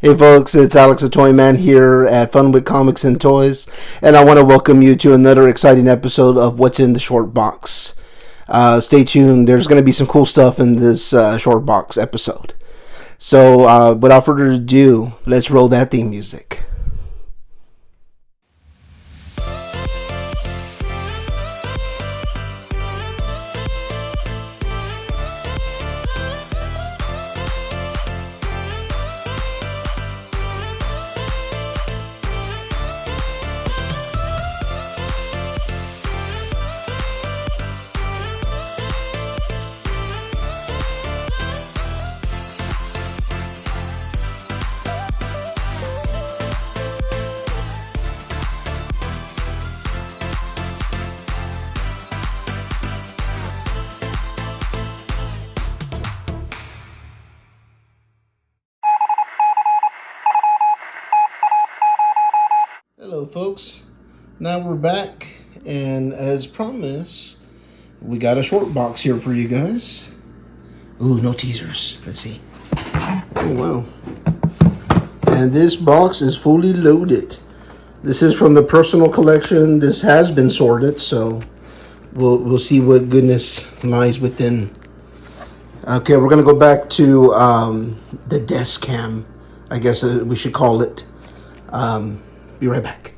Hey folks, it's Alex the Toy Man here at Fun with Comics and Toys, and I want to welcome you to another exciting episode of What's in the Short Box. Stay tuned, there's going to be some cool stuff in this short box episode. So, without further ado, let's roll that theme music. Hello folks, now we're back, and as promised, we got a short box here for you guys. Ooh, no teasers, let's see. Oh wow. And this box is fully loaded. This is from the personal collection. This has been sorted, so we'll see what goodness lies within. Okay, we're gonna go back to the desk cam, I guess we should call it. Be right back.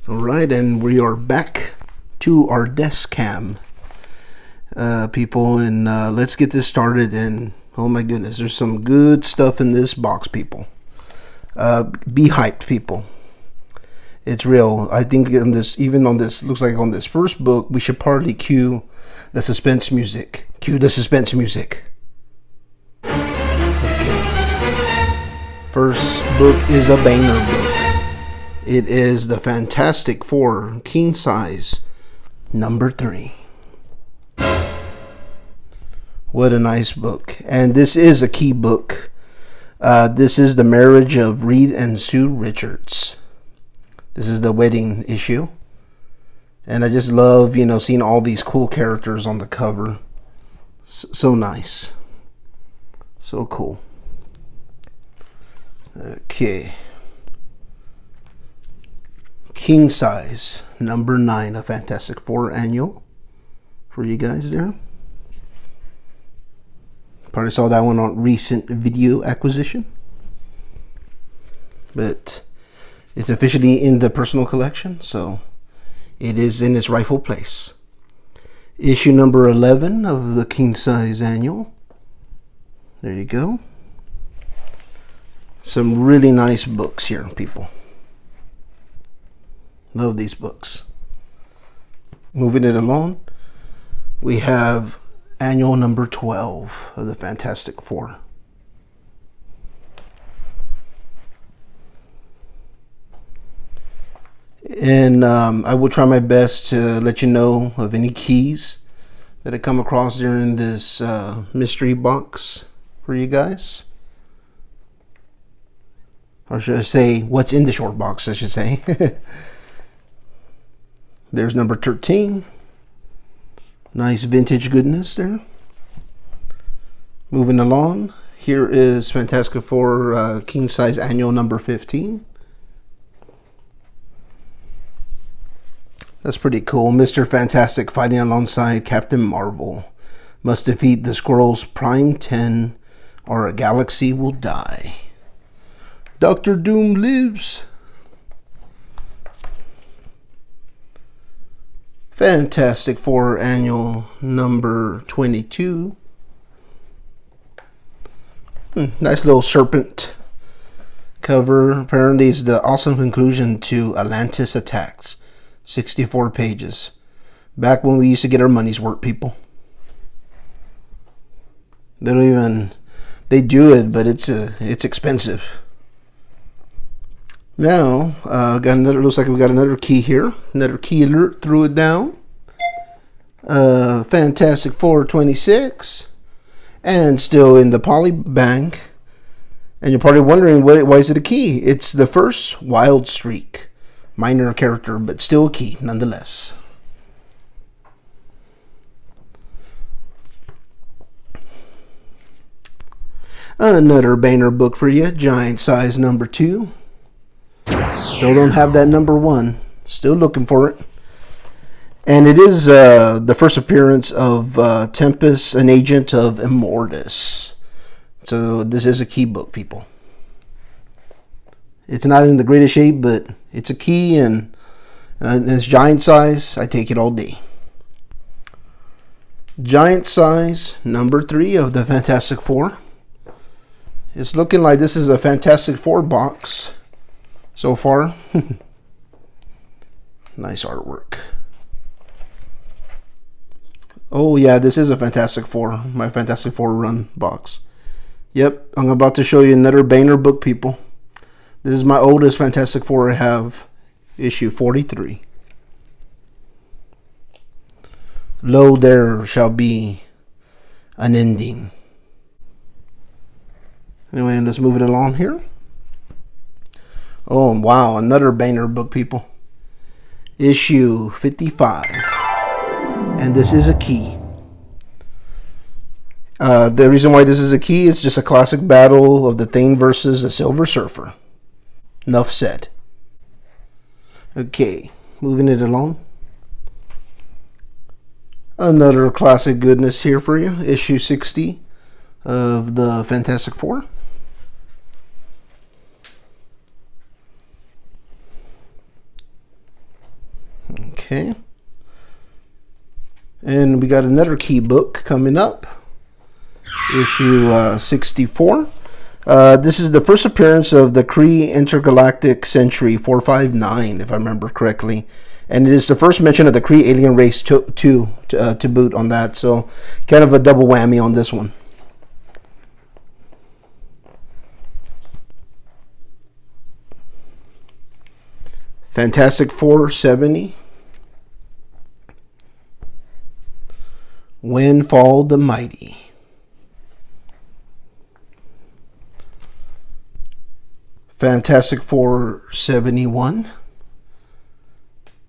All right, and we are back to our desk cam, people, and let's get this started. And oh my goodness, there's some good stuff in this box, people. Be hyped, people. It's real. I think in this, even on this, looks like on this first book, we should probably cue the suspense music. Cue the suspense music. Okay. First book is a banger book. It is the Fantastic Four King Size number 3. What a nice book. And this is a key book. This is the marriage of Reed and Sue Richards. This is the wedding issue. And I just love, seeing all these cool characters on the cover. So nice. So cool. Okay. King Size number 9, a Fantastic Four annual for you guys there. Probably saw that one on recent video acquisition, but it's officially in the personal collection, so it is in its rightful place. Issue number 11 of the King Size annual. There you go. Some really nice books here, people. Love these books. Moving it along, we have annual number 12 of the Fantastic Four. And I will try my best to let you know of any keys that I come across during this mystery box for you guys. Or should I say, what's in the short box, I should say. There's number 13. Nice vintage goodness there. Moving along, here is Fantastic Four King Size Annual number 15. That's pretty cool. Mr. Fantastic fighting alongside Captain Marvel must defeat the Skrulls Prime 10 or a galaxy will die. Doctor Doom lives. Fantastic Four Annual number 22. Nice little serpent cover. Apparently it's the awesome conclusion to Atlantis Attacks. 64 pages. Back when we used to get our money's worth, people. They don't even... They do it, but it's expensive. Now, got another. Looks like we got another key here. Another key alert. Threw it down. Fantastic Four 26, and still in the poly bank. And you're probably wondering why is it a key? It's the first Wild Streak, minor character, but still a key nonetheless. Another Banner book for you, Giant Size number 2. Still don't have that number 1. Still looking for it. And it is the first appearance of Tempest, an agent of Immortus. So this is a key book, people. It's not in the greatest shape, but it's a key, and it's giant size. I take it all day. Giant Size number 3 of the Fantastic Four. It's looking like this is a Fantastic Four box so far. Nice artwork. Oh yeah, this is a Fantastic Four, my Fantastic Four run box. Yep, I'm about to show you another Banner book, people. This is my oldest Fantastic Four I have, issue 43. Lo, there shall be an ending. Anyway, let's move it along here. Oh wow, another Banner book, people. Issue 55. And this is a key. The reason why this is a key is just a classic battle of the Thing versus the Silver Surfer. Enough said. Okay, moving it along. Another classic goodness here for you. Issue 60 of the Fantastic Four. Okay. And we got another key book coming up. Issue 64. This is the first appearance of the Kree Intergalactic Century 459, if I remember correctly. And it is the first mention of the Kree alien race to boot on that. So kind of a double whammy on this one. Fantastic Four 70. When Fall the Mighty. Fantastic Four 71.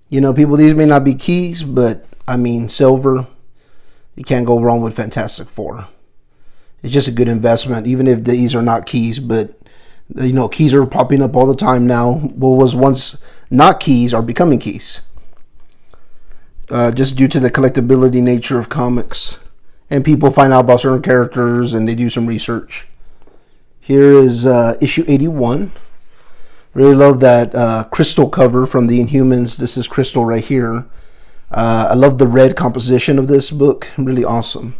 You know, people, these may not be keys, but I mean, silver, you can't go wrong with Fantastic Four. It's just a good investment, even if these are not keys, but you know, keys are popping up all the time now. What was once not keys are becoming keys. Just due to the collectability nature of comics. And people find out about certain characters and they do some research. Here is issue 81. Really love that Crystal cover from the Inhumans. This is Crystal right here. I love the red composition of this book. Really awesome.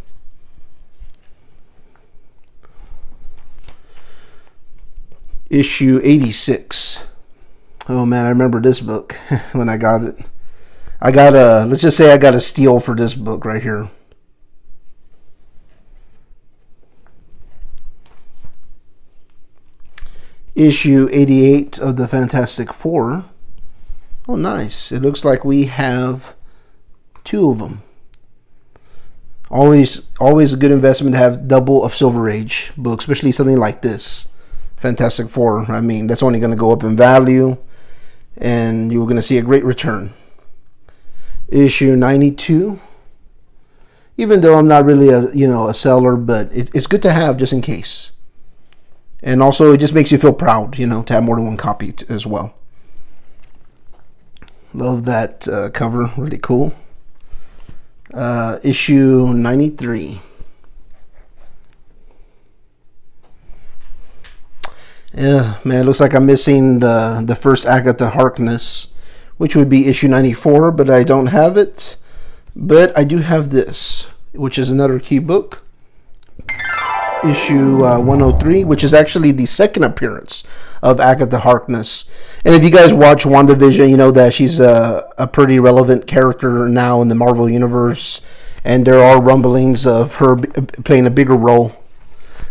Issue 86. Oh man, I remember this book when I got it. Let's just say I got a steal for this book right here. Issue 88 of the Fantastic Four. Oh, nice. It looks like we have 2 of them. Always a good investment to have double of Silver Age books, especially something like this. Fantastic Four. I mean, that's only going to go up in value, and you're going to see a great return. Issue 92. Even though I'm not really a seller, but it's good to have just in case. And also, it just makes you feel proud, to have more than one copy as well. Love that cover. Really cool. Issue 93. Yeah, man, it looks like I'm missing the first Agatha Harkness, which would be issue 94, but I don't have it. But I do have this, which is another key book. Issue 103, which is actually the second appearance of Agatha Harkness. And if you guys watch WandaVision, you know that she's a pretty relevant character now in the Marvel Universe. And there are rumblings of her playing a bigger role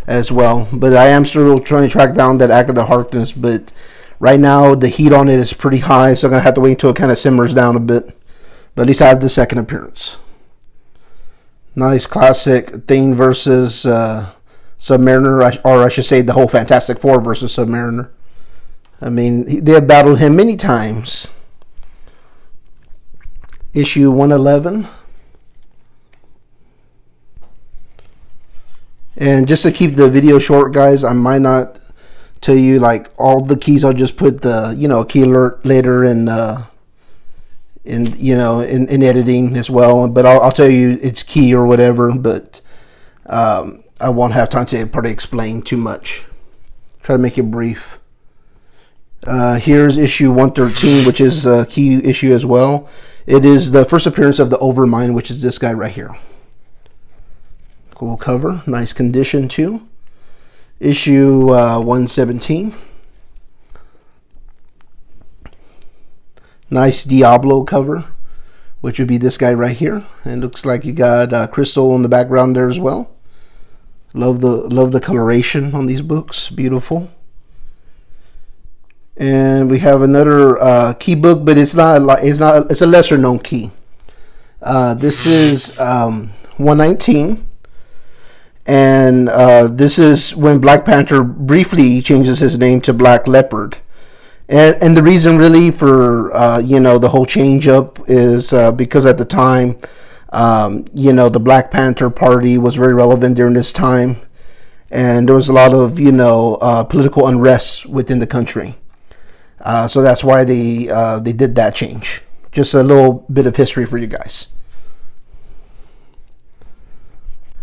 as well. But I am still trying to track down that Agatha Harkness. But right now, the heat on it is pretty high, so I'm going to have to wait until it kind of simmers down a bit. But at least I have the second appearance. Nice classic Thing versus Submariner, or I should say the whole Fantastic Four versus Submariner. I mean, they have battled him many times. Issue 111. And just to keep the video short, guys, I might not tell you like all the keys. I'll just put the key alert later in editing as well. But I'll tell you its key or whatever. But I won't have time to probably explain too much. Try to make it brief. Here's issue 113, which is a key issue as well. It is the first appearance of the Overmind, which is this guy right here. Cool cover, nice condition too. Issue 117. Nice Diablo cover, which would be this guy right here. And looks like you got crystal in the background there as well. Love the coloration on these books, beautiful. And we have another key book, but it's a lesser known key. This is 119. And this is when Black Panther briefly changes his name to Black Leopard. And the reason really for, the whole change up is because at the time, the Black Panther Party was very relevant during this time. And there was a lot of, political unrest within the country. So that's why they did that change. Just a little bit of history for you guys.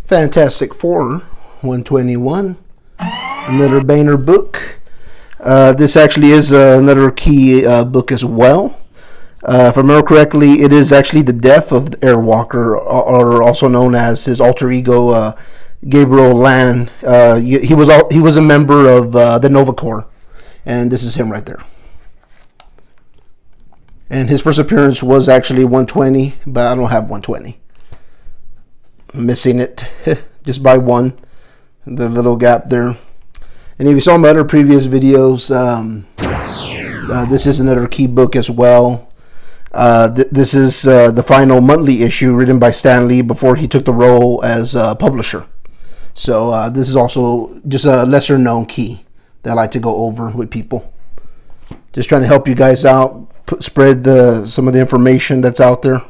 Fantastic Four 121, another Banner book. This actually is another key book as well. If I remember correctly, it is actually the death of Airwalker, or also known as his alter ego, Gabriel Land. He was a member of the Nova Corps, and this is him right there. And his first appearance was actually 120, but I don't have 120. I'm missing it just by one, the little gap there. And if you saw my other previous videos, this is another key book as well. This is the final monthly issue written by Stan Lee before he took the role as publisher. So this is also just a lesser known key that I like to go over with people. Just trying to help you guys out, spread some of the information that's out there.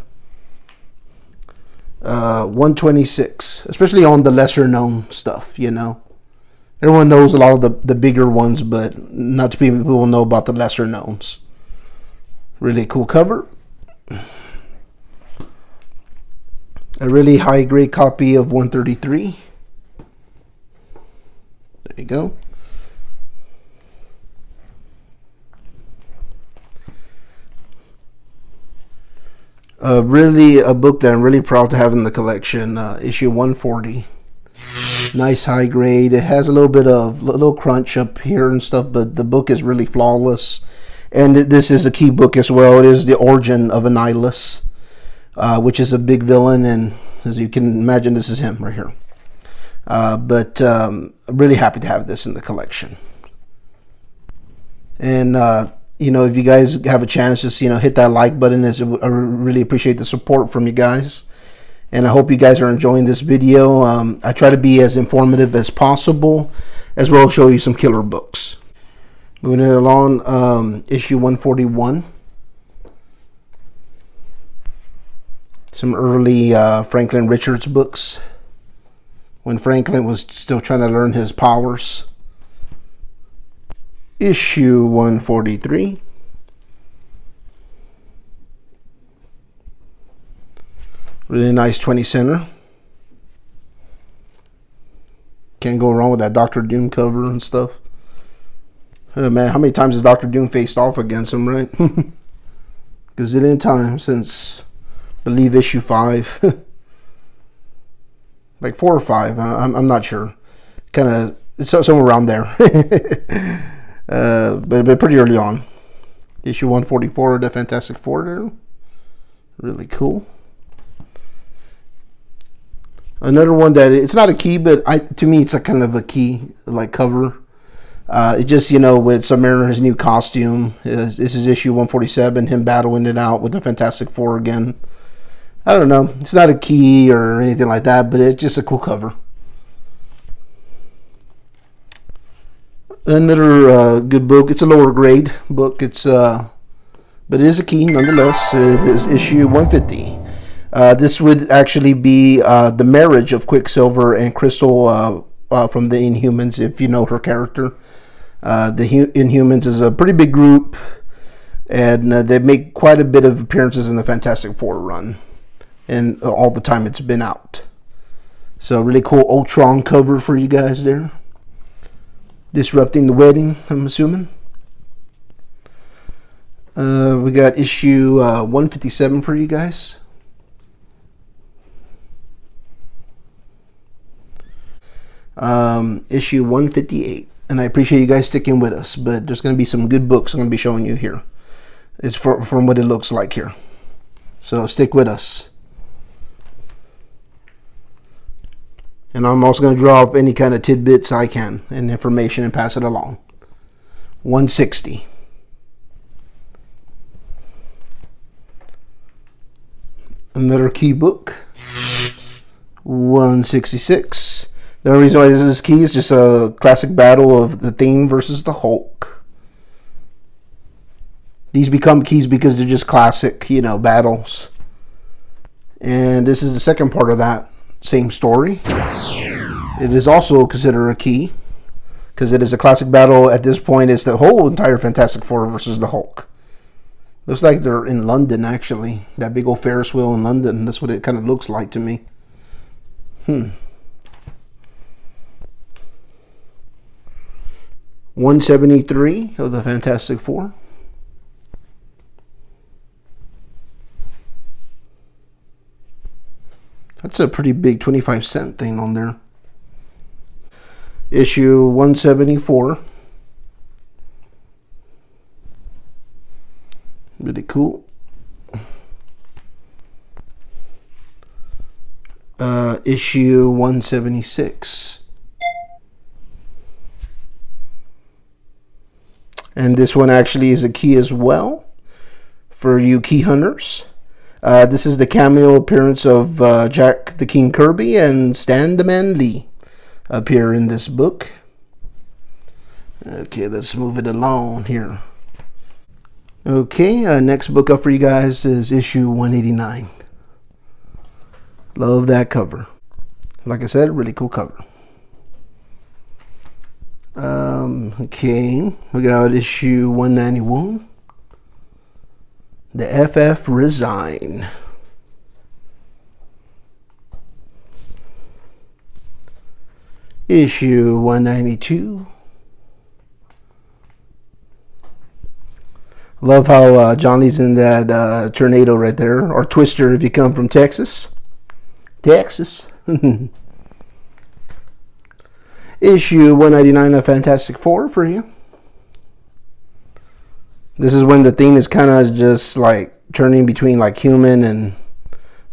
126, especially on the lesser known stuff, Everyone knows a lot of the bigger ones, but not too many people know about the lesser knowns. Really cool cover. A really high grade copy of 133. There you go. Really a book that I'm really proud to have in the collection. Issue 140. Nice high grade. It has a little crunch up here and stuff, but the book is really flawless. And this is a key book as well. It is the origin of Annihilus, which is a big villain, and as you can imagine, this is him right here. But I'm really happy to have this in the collection. And if you guys have a chance, just hit that like button. I really appreciate the support from you guys, and I hope you guys are enjoying this video. I try to be as informative as possible, as well as show you some killer books. Moving it along, issue 141. Some early Franklin Richards books, when Franklin was still trying to learn his powers. Issue 143. Really nice 20 center. Can't go wrong with that Doctor Doom cover and stuff. Oh man, how many times has Doctor Doom faced off against him, right? Gazillion times since, I believe, issue 5. Like 4 or 5, I'm not sure. Kind of somewhere around there. But pretty early on. Issue 144 of the Fantastic Four there. Really cool. Another one that it's not a key, but to me it's a kind of a key like cover. It just with Submariner's new costume. This is issue 147. Him battling it out with the Fantastic Four again. I don't know. It's not a key or anything like that, but it's just a cool cover. Another good book. It's a lower grade book. But it is a key nonetheless. It is issue 150. This would actually be the marriage of Quicksilver and Crystal from the Inhumans, if you know her character. The Inhumans is a pretty big group, and they make quite a bit of appearances in the Fantastic Four run, and all the time it's been out. So really cool Ultron cover for you guys there. Disrupting the Wedding, I'm assuming. We got issue 157 for you guys. Issue 158. And I appreciate you guys sticking with us, but there's going to be some good books I'm going to be showing you here. It's from what it looks like here. So stick with us. And I'm also going to draw up any kind of tidbits I can and information and pass it along. 160. Another key book. 166. The only reason why this is key is just a classic battle of the Thing versus the Hulk. These become keys because they're just classic, battles. And this is the second part of that same story. It is also considered a key because it is a classic battle. At this point, it's the whole entire Fantastic Four versus the Hulk. Looks like they're in London, actually. That big old Ferris wheel in London. That's what it kind of looks like to me. 173 of the Fantastic Four. That's a pretty big 25-cent thing on there. Issue 174. Really cool. Issue 176. And this one actually is a key as well for you key hunters. This is the cameo appearance of Jack the King Kirby and Stan the Man Lee appear in this book. Okay, let's move it along here. Okay, next book up for you guys is issue 189. Love that cover. Like I said, really cool cover. Okay, we got issue 191. The FF Resign. Issue 192. Love how Johnny's in that tornado right there, or Twister if you come from Texas. Issue 199 of Fantastic Four for you. This is when the Thing is kind of just like turning between like human and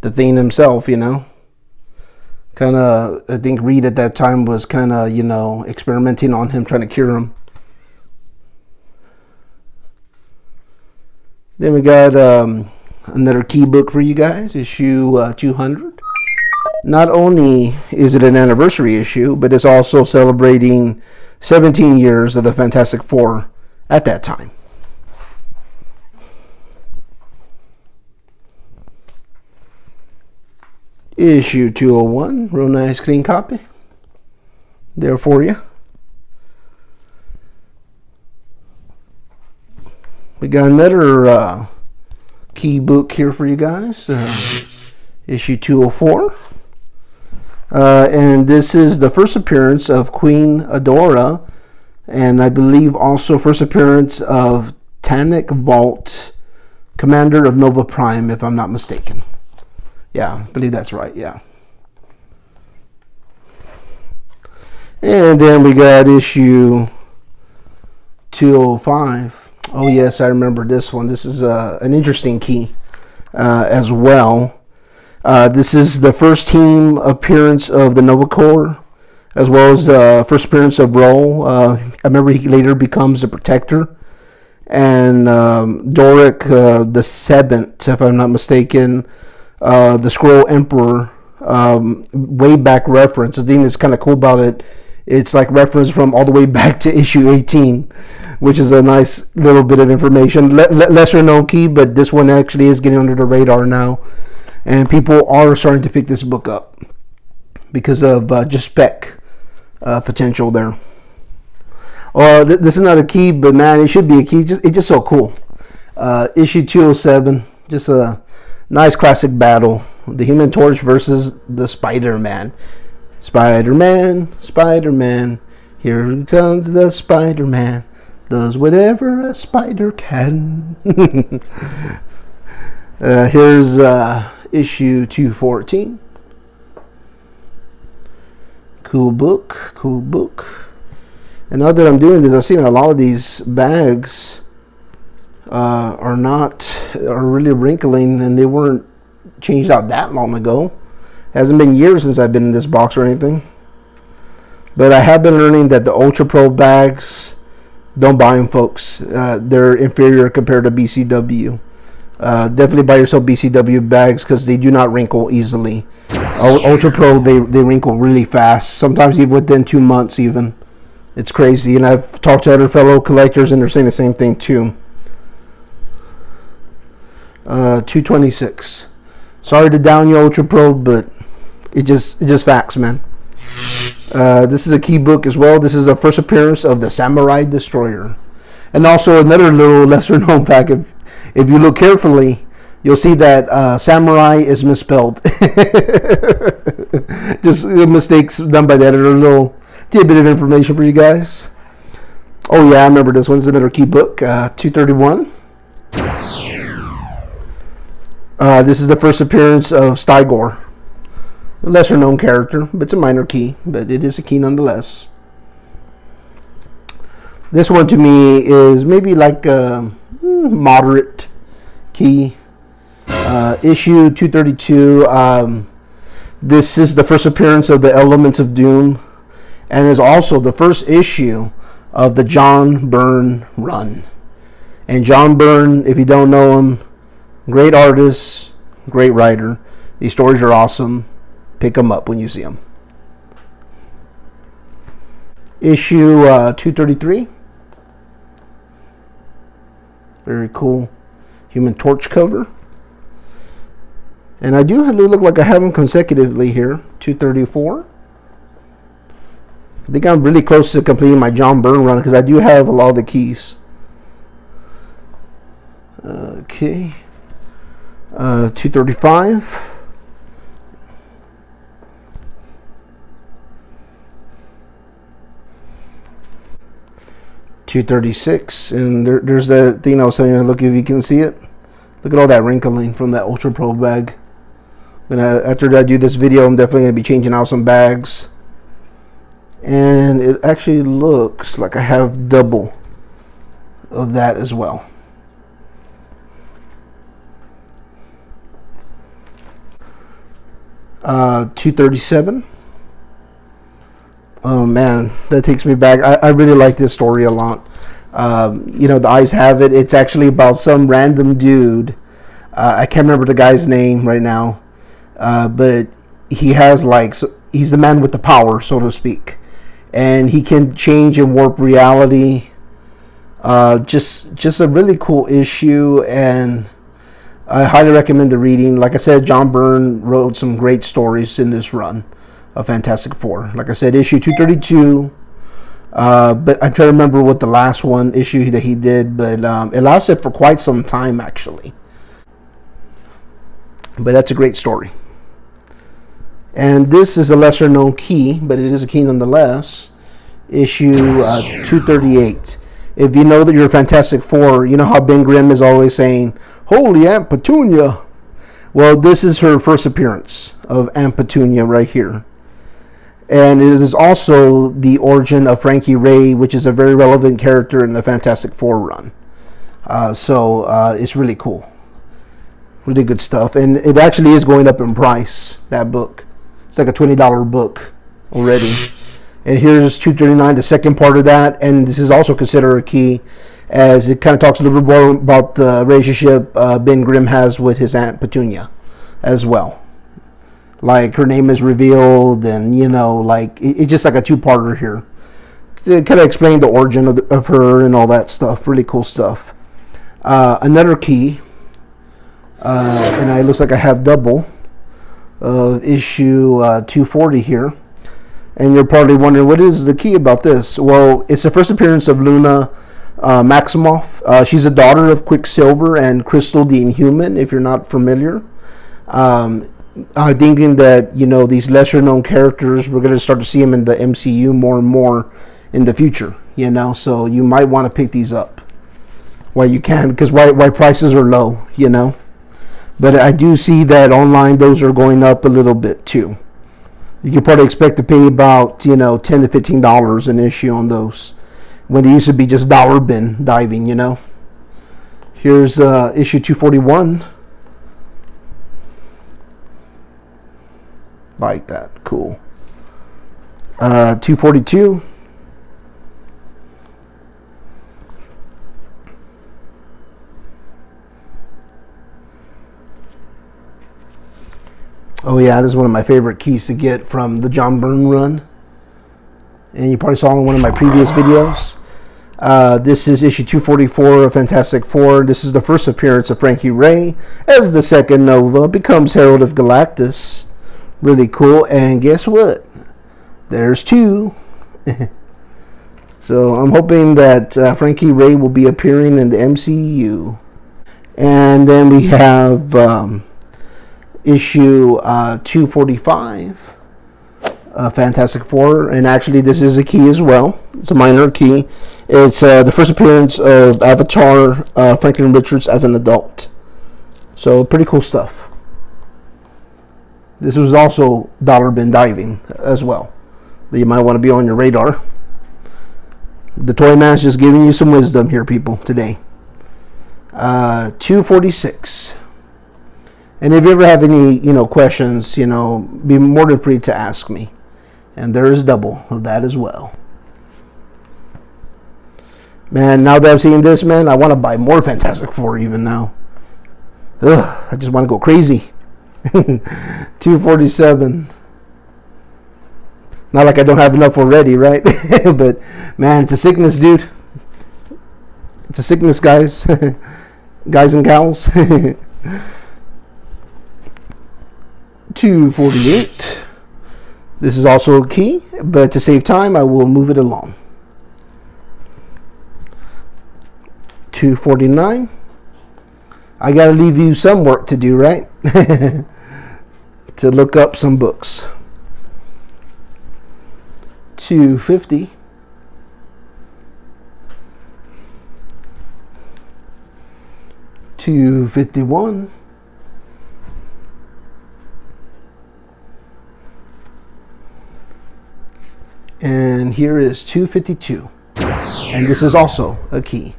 the Thing himself, Kind of, I think Reed at that time was kind of, experimenting on him, trying to cure him. Then we got another key book for you guys, issue 200. Not only is it an anniversary issue, but it's also celebrating 17 years of the Fantastic Four at that time. Issue 201, real nice clean copy there for you. We got another key book here for you guys, issue 204. And this is the first appearance of Queen Adora, and I believe also first appearance of Tannik Vault, commander of Nova Prime, if I'm not mistaken. Yeah, I believe that's right, yeah. And then we got issue 205. Oh yes, I remember this one. This is an interesting key as well. This is the first team appearance of the Nova Corps, as well as the first appearance of Roll. I remember he later becomes the Protector. And Doric the Seventh, if I'm not mistaken, the Skrull Emperor, way back reference. The thing that's kind of cool about it, it's like reference from all the way back to issue 18, which is a nice little bit of information. Lesser known key, but this one actually is getting under the radar now. And people are starting to pick this book up because of just spec potential there. Oh, this is not a key, but man, it should be a key. It's just so cool. Issue 207, just a nice classic battle. The Human Torch versus the Spider-Man. Spider-Man, Spider-Man, here comes the Spider-Man. Does whatever a spider can. Here's issue 214. Cool book, cool book. And now that I'm doing this, I've seen a lot of these bags are really wrinkling, and they weren't changed out that long ago. Hasn't been years since I've been in this box or anything. But I have been learning that the Ultra Pro bags, don't buy them, folks. They're inferior compared to BCW. Definitely buy yourself BCW bags because they do not wrinkle easily. Ultra Pro, they wrinkle really fast. Sometimes even within 2 months even. It's crazy. And I've talked to other fellow collectors and they're saying the same thing too. 226. Sorry to down you, Ultra Pro, but it just facts, man. This is a key book as well. This is the first appearance of the Samurai Destroyer. And also another little lesser known fact, if you look carefully, you'll see that Samurai is misspelled. Just mistakes done by the editor. A little tidbit of information for you guys. Oh yeah, I remember this one's another key book, 231. This is the first appearance of Stygor. A lesser known character, but it's a minor key, but it is a key nonetheless. This one to me is maybe like a moderate key. Issue 232. This is the first appearance of the Elements of Doom, and is also the first issue of the John Byrne run. And John Byrne, if you don't know him, great artist, great writer. These stories are awesome. Pick them up when you see them. Issue 233. Very cool Human Torch cover. And I do look like I have them consecutively here. 234. I think I'm really close to completing my John Byrne run because I do have a lot of the keys. Okay. 235. 236, and there's that thing I was saying. Look, if you can see it, look at all that wrinkling from that Ultra Pro bag. After I do this video, I'm definitely going to be changing out some bags, and it actually looks like I have double of that as well. Uh, 237. Oh man, that takes me back. I really like this story a lot. The eyes have it. It's actually about some random dude. I can't remember the guy's name right now, but he has he's the man with the power, so to speak, and he can change and warp reality. Just a really cool issue, and I highly recommend the reading. Like I said, John Byrne wrote some great stories in this run of Fantastic Four. Like I said, issue 232. But I'm trying to remember what the last one issue that he did, but it lasted for quite some time actually. But that's a great story. And this is a lesser known key, but it is a key nonetheless. Issue 238. If you know that you're Fantastic Four, you know how Ben Grimm is always saying, "Holy Aunt Petunia." Well, this is her first appearance of Aunt Petunia right here. And it is also the origin of Frankie Ray, which is a very relevant character in the Fantastic Four run. So it's really cool. Really good stuff. And it actually is going up in price, that book. It's like a $20 book already. And here's 239, the second part of that. And this is also considered a key, as it kind of talks a little bit more about the relationship Ben Grimm has with his Aunt Petunia as well. Like her name is revealed, and it's just like a two-parter here. It kind of explain the origin of her and all that stuff. Really cool stuff. Another key, and it looks like I have double of issue 240 here. And you're probably wondering, what is the key about this? Well, it's the first appearance of Luna Maximoff. She's a daughter of Quicksilver and Crystal the Inhuman, if you're not familiar. I'm thinking that, these lesser known characters, we're going to start to see them in the MCU more and more in the future, so you might want to pick these up while you can, because why prices are low, But I do see that online those are going up a little bit too. You can probably expect to pay about, $10 to $15 an issue on those, when they used to be just dollar bin diving, Here's issue 241. Like that. Cool. 242. Oh yeah, this is one of my favorite keys to get from the John Byrne run. And you probably saw in one of my previous videos. This is issue 244 of Fantastic Four. This is the first appearance of Frankie Ray as the second Nova, becomes Herald of Galactus. Really cool. And guess what? There's two. So I'm hoping that Frankie Ray will be appearing in the MCU. And then we have issue 245 Fantastic Four, and actually this is a key as well. It's a minor key. It's the first appearance of Avatar Franklin Richards as an adult. So pretty cool stuff. This was also dollar bin diving as well, that you might want to be on your radar. The Toy Man's just giving you some wisdom here, people, today. 246. And if you ever have any, questions, be more than free to ask me. And there is double of that as well. Man, now that I've seen this, man, I want to buy more Fantastic Four even now. Ugh, I just want to go crazy. 247. Not like I don't have enough already, right? But, man, it's a sickness, dude. It's a sickness, guys. Guys and gals. 248. This is also a key, but to save time, I will move it along. 249. I gotta leave you some work to do, right? To look up some books. 250. 251. And here is 252. And this is also a key.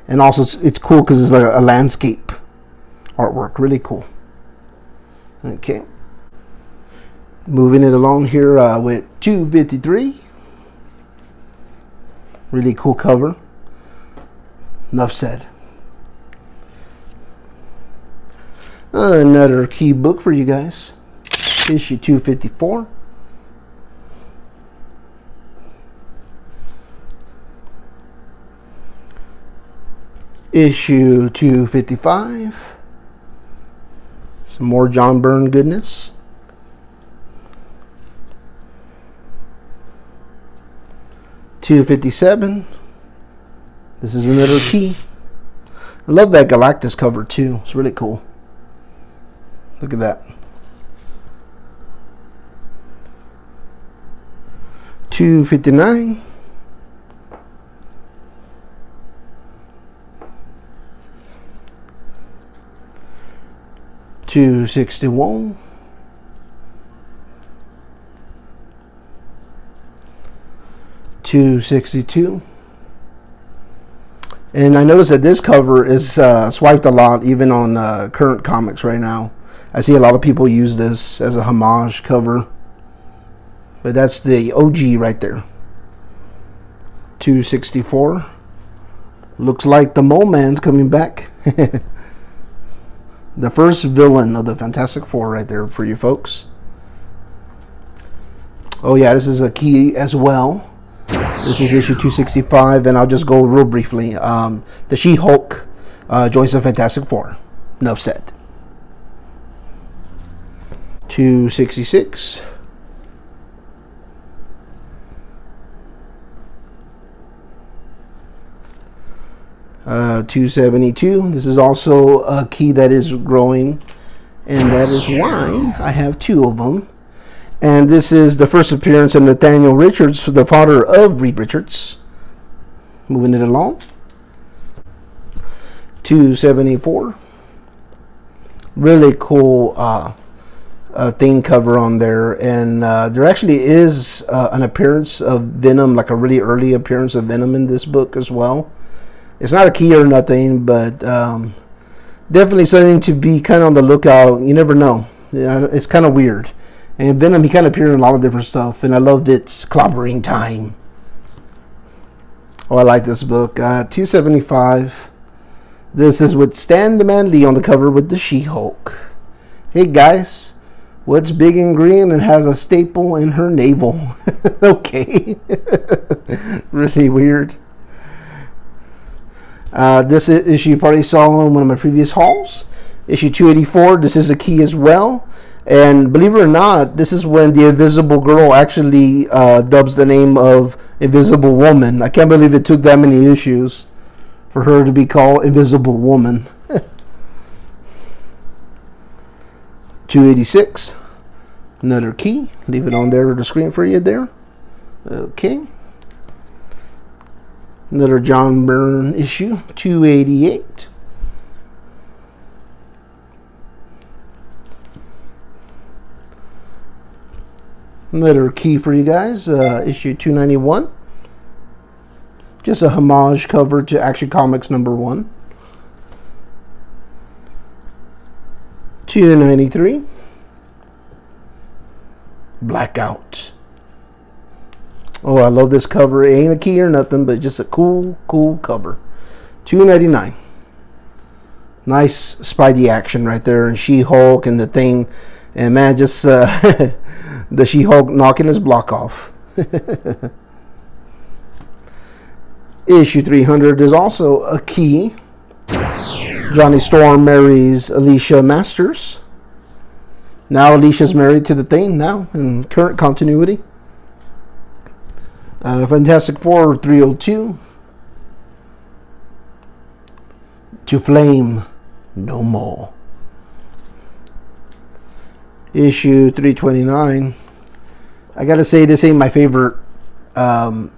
And also it's cool because it's like a landscape artwork. Really cool. Okay. Moving it along here with 253. Really cool cover. Enough said. Another key book for you guys. Issue 254. Issue 255. Some more John Byrne goodness. $257. This is another key. I love that Galactus cover too. It's really cool. Look at that. $259. $261. $262. And I noticed that this cover is swiped a lot, even on current comics right now. I see a lot of people use this as a homage cover. But that's the OG right there. $264. Looks like the Mole Man's coming back. The first villain of the Fantastic Four right there for you folks. Oh yeah, this is a key as well. This is issue 265, and I'll just go real briefly. The She-Hulk joins the Fantastic Four. Enough said. 266. 272. This is also a key that is growing, and that is why I have 2 of them. And this is the first appearance of Nathaniel Richards, the father of Reed Richards. Moving it along. 274. Really cool theme cover on there, and there actually is an appearance of Venom, like a really early appearance of Venom in this book as well. It's not a key or nothing, but definitely something to be kind of on the lookout. You never know. Yeah, it's kind of weird. And Venom, he kind of appeared in a lot of different stuff, and I love its clobbering time. Oh, I like this book. 275. This is with Stan the Man Lee on the cover with the She-Hulk. Hey guys, what's big and green and has a staple in her navel? Okay. Really weird. This issue you probably saw in one of my previous hauls. Issue 284. This is a key as well. And believe it or not, this is when the Invisible Girl actually dubs the name of Invisible Woman. I can't believe it took that many issues for her to be called Invisible Woman. 286. Another key. Leave it on there on the screen for you there. Okay. Another John Byrne issue. 288. Another key for you guys. Issue 291. Just a homage cover to Action Comics #1. 293. Blackout. Oh, I love this cover. It ain't a key or nothing, but just a cool cover. 299. Nice Spidey action right there, and She-Hulk and the Thing, and man, just the She-Hulk knocking his block off. Issue 300 is also a key. Johnny Storm marries Alicia Masters. Now Alicia's married to the Thing now in current continuity. Fantastic Four 302. To Flame No More. Issue 329. I gotta say, this ain't my favorite time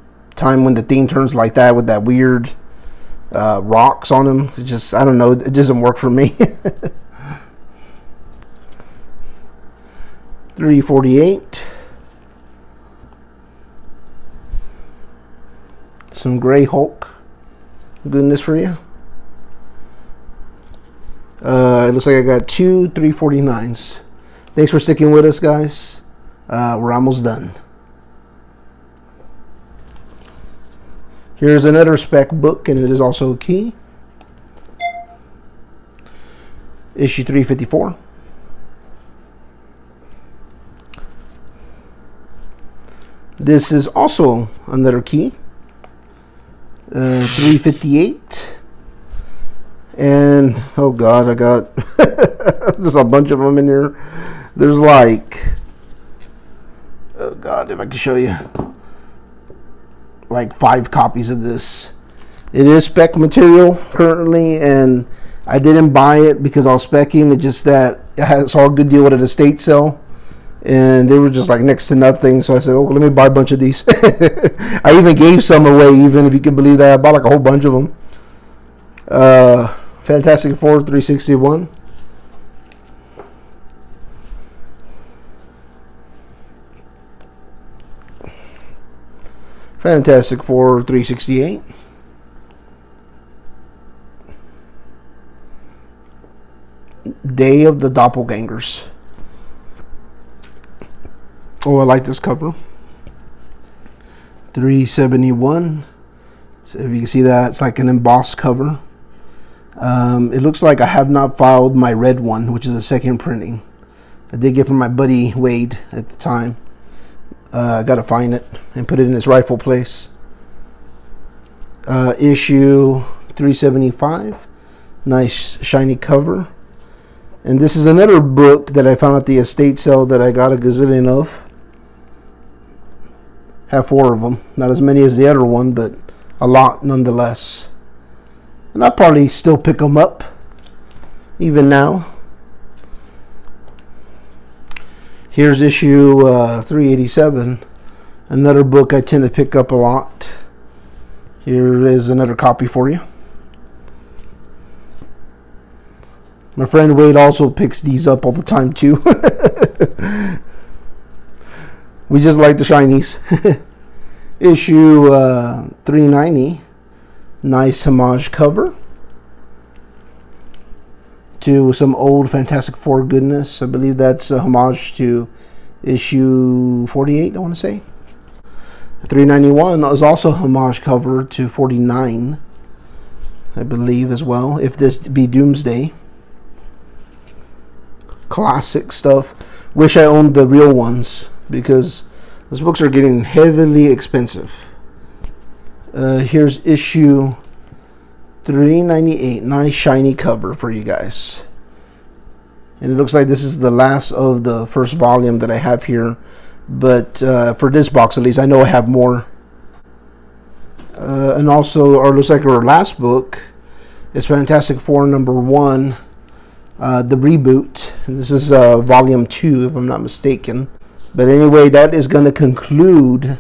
when the Thing turns like that with that weird rocks on him. It just, I don't know, it doesn't work for me. 348. Some Gray Hulk goodness for you. It looks like I got 2 349s. Thanks for sticking with us, guys. We're almost done. Here's another spec book, and it is also a key. Issue 354. This is also another key. 358. And, oh God, I got there's a bunch of them in here. There's like, oh God, if I can show you, like 5 copies of this. It is spec material currently, and I didn't buy it because I was specking. It's just that I saw a good deal at an estate sale, and they were just like next to nothing. So I said, oh, let me buy a bunch of these. I even gave some away, even if you can believe that. I bought like a whole bunch of them. Fantastic Four 361. Fantastic Four 368. Day of the Doppelgangers. Oh, I like this cover. 371. So if you can see that, it's like an embossed cover. It looks like I have not filed my red one, which is a second printing. I did get from my buddy Wade at the time. I gotta find it and put it in its rightful place. Issue 375. Nice shiny cover. And this is another book that I found at the estate sale that I got a gazillion of. Have 4 of them. Not as many as the other one, but a lot nonetheless. and I'll probably still pick them up even now. Here's issue 387, another book I tend to pick up a lot. Here is another copy for you. My friend Wade also picks these up all the time too. We just like the shinies. Issue 390, nice homage cover to some old Fantastic Four goodness. I believe that's a homage to issue 48, I want to say. 391 is also a homage cover to 49, I believe, as well, if this be Doomsday. Classic stuff. Wish I owned the real ones, because those books are getting heavily expensive. Here's issue 398. Nice shiny cover for you guys. And it looks like this is the last of the first volume that I have here. But for this box at least, I know I have more. And also, or looks like our last book is Fantastic Four #1. The reboot. This is volume 2, if I'm not mistaken. But anyway, that is going to conclude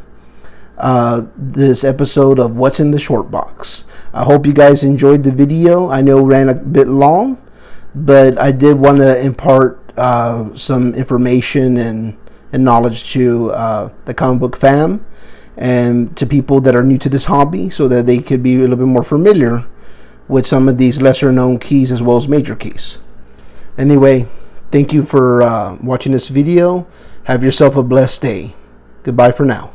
this episode of What's in the Short Box. I hope you guys enjoyed the video. I know it ran a bit long, but I did want to impart some information and knowledge to the comic book fam and to people that are new to this hobby, so that they could be a little bit more familiar with some of these lesser known keys as well as major keys. Anyway, thank you for watching this video. Have yourself a blessed day. Goodbye for now.